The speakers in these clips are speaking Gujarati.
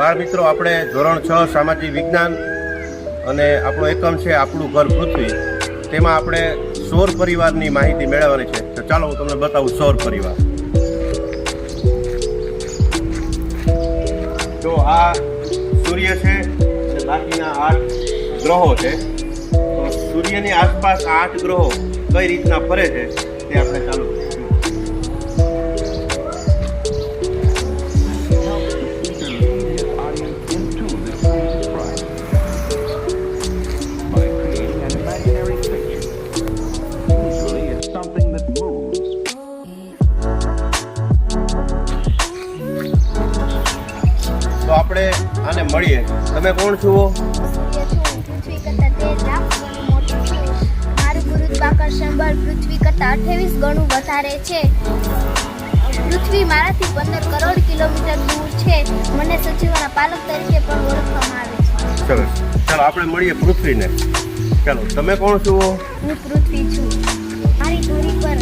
બાળ મિત્રો, આપણે ધોરણ 6 સામાજિક વિજ્ઞાન અને આપણો એકમ છે આપણું ઘર પૃથ્વી, તેમાં આપણે સૌર પરિવારની માહિતી મેળવવાની છે. તો ચાલો હું તમને બતાવું સૌર પરિવાર. જો આ સૂર્ય છે અને બાકીના 8 ગ્રહો છે. તો સૂર્યની આસપાસ 8 ગ્રહો કઈ રીતના ફરે છે તે આપણે ચાલુ કરીશું. તો આપણે આને મળીએ. તમે કોણ છો? પૃથ્વી કરતાં 13 લાખ ગણું મોટું છું. મારું ગુરુત્વાકર્ષણ બળ પૃથ્વી કરતાં 28 ગણું વધારે છે. પૃથ્વી મારાથી 15 કરોડ કિલોમીટર દૂર છે. મને સજીવોના પાલક તરીકે પણ ઓળખવામાં આવે છે. સરસ. ચાલો આપણે મળીએ પૃથ્વીને. ચાલો, તમે કોણ છો? હું પૃથ્વી છું. મારી ધરી પર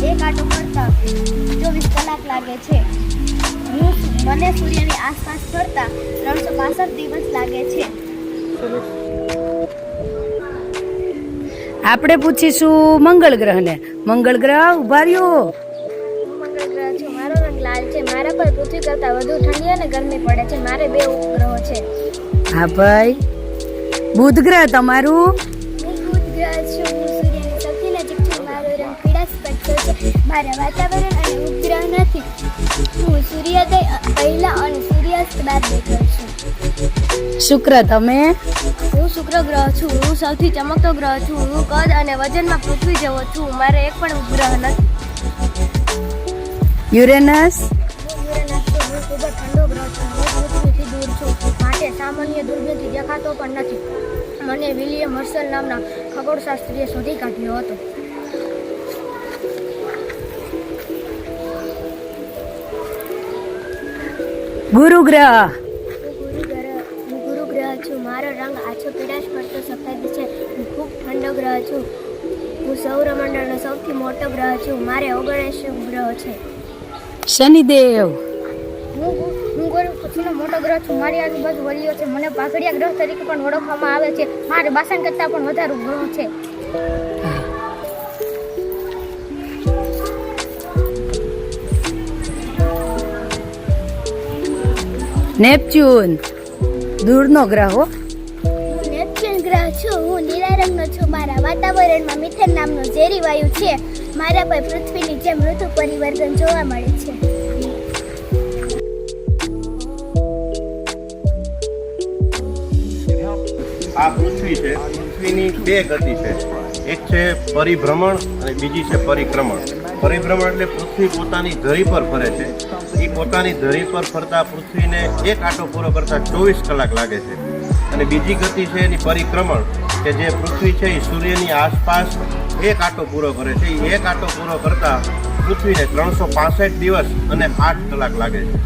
એક આંટો ફરતા 24 કલાક લાગે છે. મને સૂર્યની આસપાસ ફરતા 365 દિવસ લાગે છે. આપણે પૂછીશું મંગળ ગ્રહને. મંગળ ગ્રહ ઉભા રહ્યો. હું મંગળ ગ્રહ છું. મારો રંગ લાલ છે. મારા પર પૃથ્વી કરતાં વધુ ઠંડી અને ગરમી પડે છે. મારે 2 ઉપગ્રહો છે. હા ભાઈ. બુધ ગ્રહ તમારું? હું બુધ ગ્રહ છું. હું સૂર્યની સૌથી નજીક છું. મારો રંગ પીળાશ પડતો છે. મારા વાતાવરણ અને ઉપગ્રહ નથી. હું સૂર્યોદય પહેલા અને સૂર્યાસ્ત બાદ દેખાઉં છું. શુક્ર તમે? હું શુક્ર ગ્રહ છું. હું સૌથી ચમકતો ગ્રહ છું. હું કદ અને વજનમાં પૃથ્વી જેવો છું. મારે એક પણ ઉપગ્રહ નથી. યુરેનસ? હું યુરેનસ છું. હું ખૂબ જ ઠંડો ગ્રહ છું. હું પૃથ્વીથી દૂર છું, માટે સામાન્ય દૂરબીનથી દેખાતો પણ નથી. મને વિલિયમ હર્શલ નામના ખગોળશાસ્ત્રીએ શોધી કાઢ્યો હતો. ગુરુ ગ્રહ? હું ગુરુ ગ્રહ છું. મારો રંગ આછો પીળાશ પડતો સફેદ છે. હું ખૂબ ઠંડો ગ્રહ છું. હું સૌરમંડળનો સૌથી મોટો ગ્રહ છું. મારે 79 ગ્રહ છે. શનિદેવ? હું ગુરુ પૃથ્વીનો મોટો ગ્રહ છું. મારી આજુબાજુ વલીઓ છે. મને પાઘડિયા ગ્રહ તરીકે પણ ઓળખવામાં આવે છે. મારે બાસણ કરતાં પણ વધારે ગ્રહ છે. નેપચ્યુન? દૂરનો ગ્રહ હો. હું નેપચ્યુન ગ્રહ છું. હું લીલા રંગનો છું. મારા વાતાવરણમાં મિથેન નામનો ઝેરી વાયુ છે. મારા પર પૃથ્વીની જેમ ઋતુ પરિવર્તન જોવા મળે છે. આ પૃથ્વી છે. પૃથ્વીની 2 ગતિ છે. એક છે પરિભ્રમણ અને બીજી છે પરિક્રમણ. પરિભ્રમણ એટલે પૃથ્વી પોતાની ધરી પર ફરે છે. એ પોતાની ધરી પર ફરતા પૃથ્વીને એક આંટો પૂરો કરતા 24 કલાક લાગે છે. અને બીજી ગતિ છે એની પરિક્રમણ, કે જે પૃથ્વી છે એ સૂર્યની આસપાસ એક આંટો પૂરો કરે છે. એ એક આંટો પૂરો કરતા પૃથ્વીને 365 દિવસ અને 8 કલાક લાગે છે.